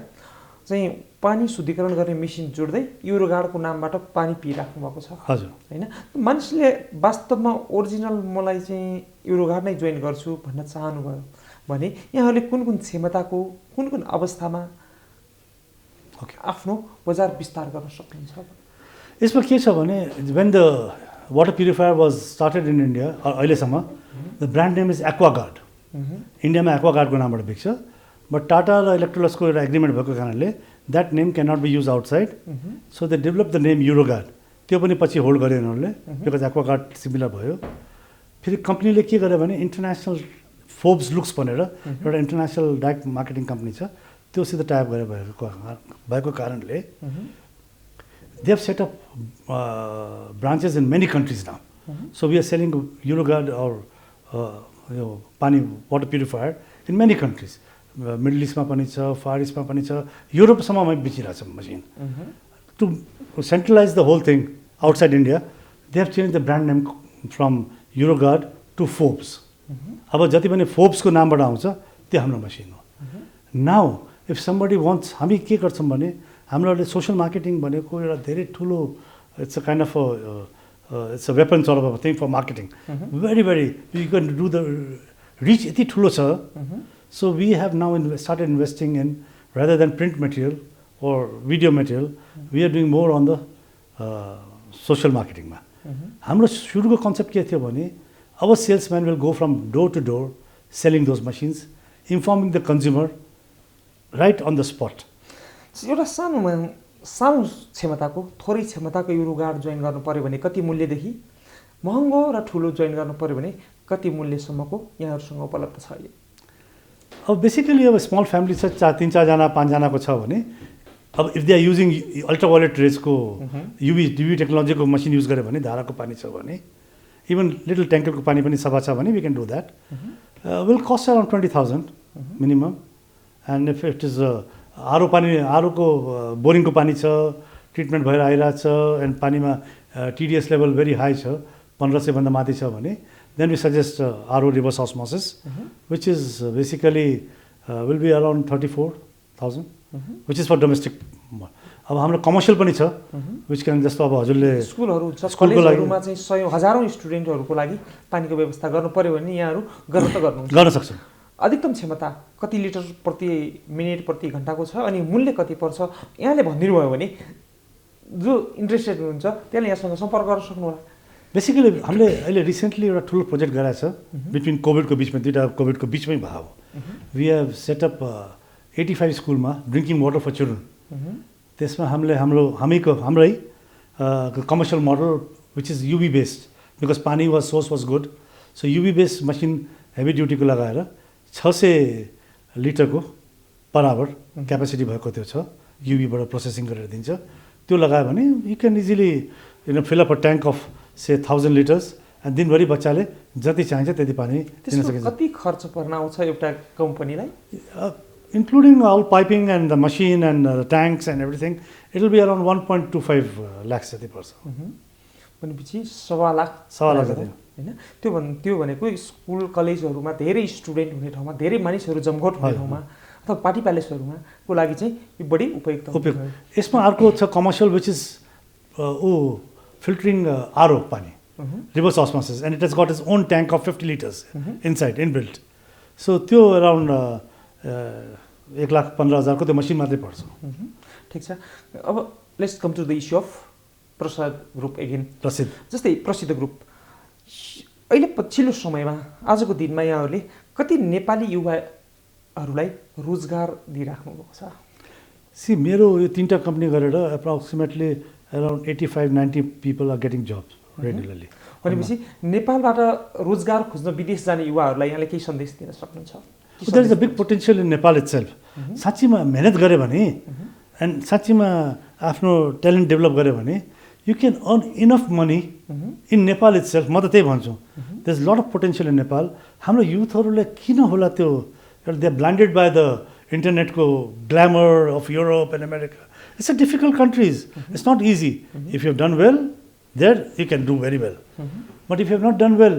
चाहिँ पानी शुद्धिकरण गर्ने मेसिन जोड्दै युरोगार्डको नामबाट पानी पिइराख्नु भएको छ. हजुर. होइन, मान्छेले वास्तवमा ओरिजिनल मलाई चाहिँ युरोगार्ड नै जोइन गर्छु भन्न चाहनुभयो भने यहाँहरूले कुन कुन क्षमताको कुन कुन अवस्थामा आफ्नो बजार विस्तार गर्न सक्नुहुन्छ? यसमा के छ भने when the water purifier was started in India अहिलेसम्म the brand name is Aquaguard. इन्डियामा एक्वागार्डको नामबाट बिक्छ. बट टाटा र इलेक्ट्रोलसको एउटा एग्रिमेन्ट भएको कारणले that name can not be use outside. So they develop the name Euroguard. त्यो पनि पछि होल्ड गर्यो उनीहरूले, बिकज एक्वागार्ड सिमिलर भयो. फेरि कम्पनीले के गर्यो भने इन्टरनेसनल फोर्ब्स लुक्स भनेर एउटा इन्टरनेसनल डाइरेक्ट मार्केटिङ कम्पनी छ, त्योसित टाइप गरेर भएको कारणले they have set up branches in many countries now. So we are selling Eurogard or pani water purifier in many countries. Middle East ma pani cha, Far East ma pani cha, Europe sama ma bichira cha machine. To centralize the whole thing outside India, they have changed the brand name from Eurogard to Forbes. अब जति पनि Forbes को नामबाट आउँछ त्यो हाम्रो machine हो. Now if somebody wants, हामी के गर्छौं भने हामीहरूले सोशल मार्केटिङ भनेको एउटा धेरै ठुलो, it's a kind of it's a weapon सort of a thing for marketing. Very you can do the reach यति ठुलो छ. So we have now started investing in, rather than print material or video material, we are doing more on the social marketing मा. हाम्रो सुरुको concept के थियो भने our salesman will go from door to door selling those machines, informing the consumer right on the spot. एउटा सानो क्षमताको थोरै क्षमताको युरोगार्ड जोइन गर्नु पर्यो भने कति मूल्यदेखि महँगो र ठुलो जोइन गर्नु पर्यो भने कति मूल्यसम्मको यहाँहरुसँग उपलब्ध छ अहिले? अब बेसिकली अब स्मल फ्यामिली छ, 3-4 जना 5 जनाको छ भने अब if they are using ultraviolet रेजको युभी टेक्नोलोजीको मसिन युज गर्यो भने धाराको पानी छ भने इभन लिटल ट्याङ्करको पानी पनि सफा छ भने we can do that. Will cost around 20,000 minimum. And if it is RO पानी, आरओको बोरिङको पानी छ, ट्रिटमेन्ट भएर आइरहेको छ एन्ड पानीमा टिडिएस लेभल भेरी हाई छ, 1500 भन्दा माथि छ भने then we suggest RO reverse osmosis which is basically will be around 34,000 which is for domestic. अब हाम्रो कमर्सियल पनि छ विच क्यान, जस्तो अब हजुरले स्कुलहरू छ, कलेजहरुमा चाहिँ सयौं हजारौं स्टुडेन्टहरुको लागि पानीको व्यवस्था गर्नु पर्यो भने यहाँहरु गर्न सक्छन्. अधिकतम क्षमता कति लिटर प्रति मिनेट प्रति घण्टाको छ अनि मूल्य कति पर्छ यहाँले भनिदिनु भयो भने जो इन्ट्रेस्टेड हुनुहुन्छ त्यसले यहाँसँग सम्पर्क गर्न सक्नुहोला। बेसिकली हामीले अहिले रिसेन्टली एउटा ठुलो प्रोजेक्ट गराएको छ बिट्विन कोभिडको बिचमा, दुईवटा कोभिडको बिचमै भयो। वी हेभ सेटअप 85 स्कुलमा ड्रिङ्किङ वाटर फर चिल्ड्रन। त्यसमा हाम्रै commercial model which is UV based, because पानी source was good. So UV based machine heavy ड्युटीको लगाएर 600 लिटरको पर आवर क्यापेसिटी भएको त्यो छ, युबीबाट प्रोसेसिङ गरेर दिन्छ। त्यो लगायो भने you can easily fill up a tank of say 1000 litres and दिनभरि बच्चाले जति चाहिन्छ त्यति पानी दिन सकिन्छ। कति खर्च पर्न आउँछ एउटा कम्पनीलाई? including all piping and the machine and the tanks and everything, it will be around 1.25 lakhs जति पर्छ। भनेपछि 1.25 लाख हैन? त्यो भनेको स्कुल कलेजहरूमा धेरै स्टुडेन्ट हुने ठाउँमा, धेरै मानिसहरू जमघट हुने ठाउँमा अथवा पार्टी प्यालेसहरूमा को लागि चाहिँ यो बढी उपयुक्त। यसमा अर्को छ commercial which is filtering RO पानी, reverse osmosis, and it has got is own tank of 50 litres inside inbuilt. So त्यो अराउन्ड 1,15,000 को त्यो मसिन मात्रै पर्छ। ठिक छ। अब let's come to the issue of Prasad group again. Prasiddha जस्तै प्रसिद्ध ग्रुप अहिले पछिल्लो समयमा आजको दिनमा यहाँहरूले कति नेपाली युवाहरूलाई रोजगार दिइराख्नु भएको छ? सी मेरो यो 3टा कम्पनी गरेर approximately around 85-90 people are getting jobs regularly. भनेपछि नेपालबाट रोजगार खोज्न विदेश जाने युवाहरूलाई यहाँले केही सन्देश दिन सक्नुहुन्छ? There is a big potential in Nepal itself. साँच्चीमा मेहनत गऱ्यो भने एन्ड साँच्चीमा आफ्नो ट्यालेन्ट डेभलप गऱ्यो भने you can earn enough money in Nepal itself. म त त्यही भन्छु, there is lot of potential in Nepal. हाम्रो युथहरूले किन होला त्यो they are blinded by the इन्टरनेटको glamour of Europe and America. It's a difficult countries, it's not easy. If you have done well there you can do very well, but if you have not done well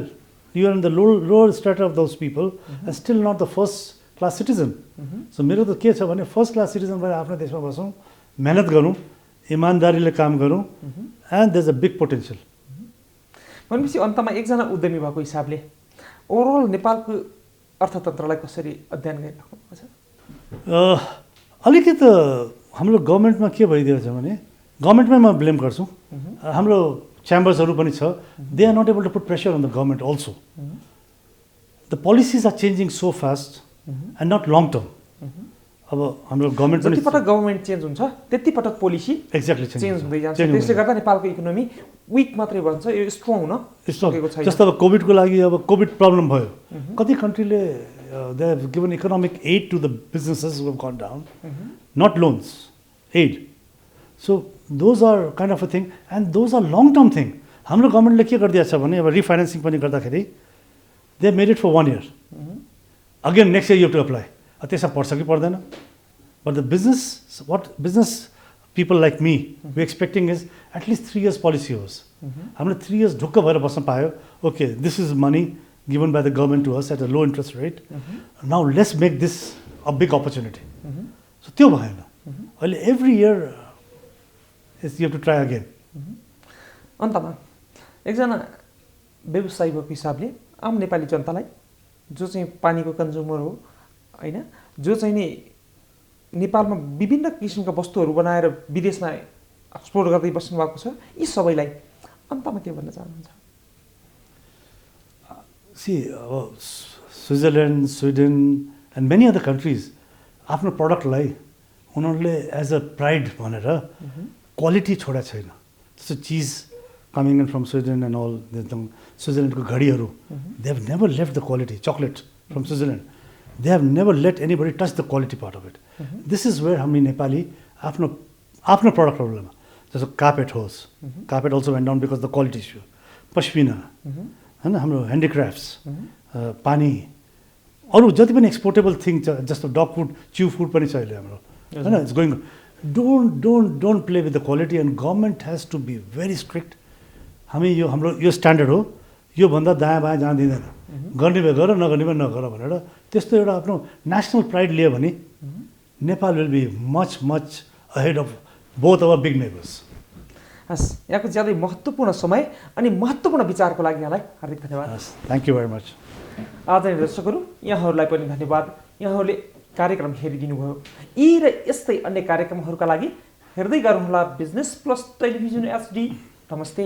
you are in the lower strata of those people and still not the first class citizen. So मेरो त के छ भने first class citizen भएर आफ्नो देशमा बसौँ, मेहनत गरौँ, इमानदारीले काम गरौँ, and there is a big potential. भनेपछि अन्तमा एकजना उद्यमी भएको हिसाबले ओभरअल नेपालको अर्थतन्त्रलाई कसरी अध्ययन गरिराख्नु भएको छ? अलिकति हाम्रो गभर्मेन्टमा के भइदिएको छ भने, गभर्मेन्टमै म ब्लेम गर्छु, हाम्रो च्याम्बर्सहरू पनि छ, they are not able to put pressure on the government also. The policies are changing so fast and not long term. अब हाम्रो गभर्मेन्ट पनि जतिपटक गभर्मेन्ट चेन्ज हुन्छ त्यतिपटक पोलिसी एक्ज्याक्टली चेन्ज हुँदै जान्छ। त्यसले गर्दा नेपालको इकोनोमी विक मात्रै भन्छ, यो स्ट्रङ हुन सकेको छैन। जस्तो अब कोभिडको लागि अब कोभिड प्रब्लम भयो, कति कन्ट्रीले they have given economic aid to the businesses who have gone down, not loans, aid. So those are kind of a thing and those are long term thing. हाम्रो गभर्मेन्टले के गरिदिएको छ भने अब रिफाइनेन्सिङ पनि गर्दाखेरि they made it for 1 year, again next year you to apply. त्यसमा पर्छ कि पर्दैन? But the business, what business people like me we expecting is at least 3 years policy होस्। हामीले 3 years ढुक्क भएर बस्न पायो, okay this is money given by the government to us at a low interest rate, now let's make this a big opportunity. So त्यो भएन। अहिले every year you have to try again. अन्तमा एकजना व्यवसायी भएको हिसाबले आम नेपाली जनतालाई जो चाहिँ पानीको कन्ज्युमर हो होइन, जो चाहिँ नि नेपालमा विभिन्न किसिमका वस्तुहरू बनाएर विदेशमा एक्सपोर्ट गर्दै बस्नु भएको छ, यी सबैलाई अन्तमा के भन्न चाहनुहुन्छ? सी अब Switzerland, Sweden and many other countries आफ्नो प्रडक्टलाई उनीहरूले एज अ प्राइड भनेर क्वालिटी छोडा छैन। जस्तो चिज coming in from Sweden and all, स्विजरल्यान्डको घडीहरू they have never left the quality. Chocolate from Switzerland, they have never let anybody touch the quality part of it. This is where हामी नेपाली आफ्नो आफ्नो प्रडक्टहरूलाई, जस्तो कार्पेट होस्, carpet also went down because the quality issue, pashmina होइन, हाम्रो ह्यान्डिक्राफ्ट्स, पानी, अरू जति पनि एक्सपोर्टेबल थिङ छ, जस्तो डग फुड, च्यु फुड पनि छ अहिले हाम्रो होइन, it's going. Don't play with the quality and government has to be very strict. हामी यो हाम्रो यो स्ट्यान्डर्ड हो, योभन्दा दायाँ बायाँ जान दिँदैन, गर्ने भए गर, नगर्ने भए नगर भनेर त्यस्तो एउटा आफ्नो नेसनल प्राइड लियो भने Nepal will be much much ahead of both our big neighbours. हस्, यहाँको ज्यादै महत्त्वपूर्ण समय अनि महत्त्वपूर्ण विचारको लागि यहाँलाई हार्दिक धन्यवाद। Thank you very much. आदरणीय दर्शकहरू, यहाँहरूलाई पनि धन्यवाद, यहाँहरूले कार्यक्रम हेरिदिनु भयो। यी र यस्तै अन्य कार्यक्रमहरूका लागि हेर्दै गर्नुहोला बिजनेस प्लस टेलिभिजन HD। नमस्ते।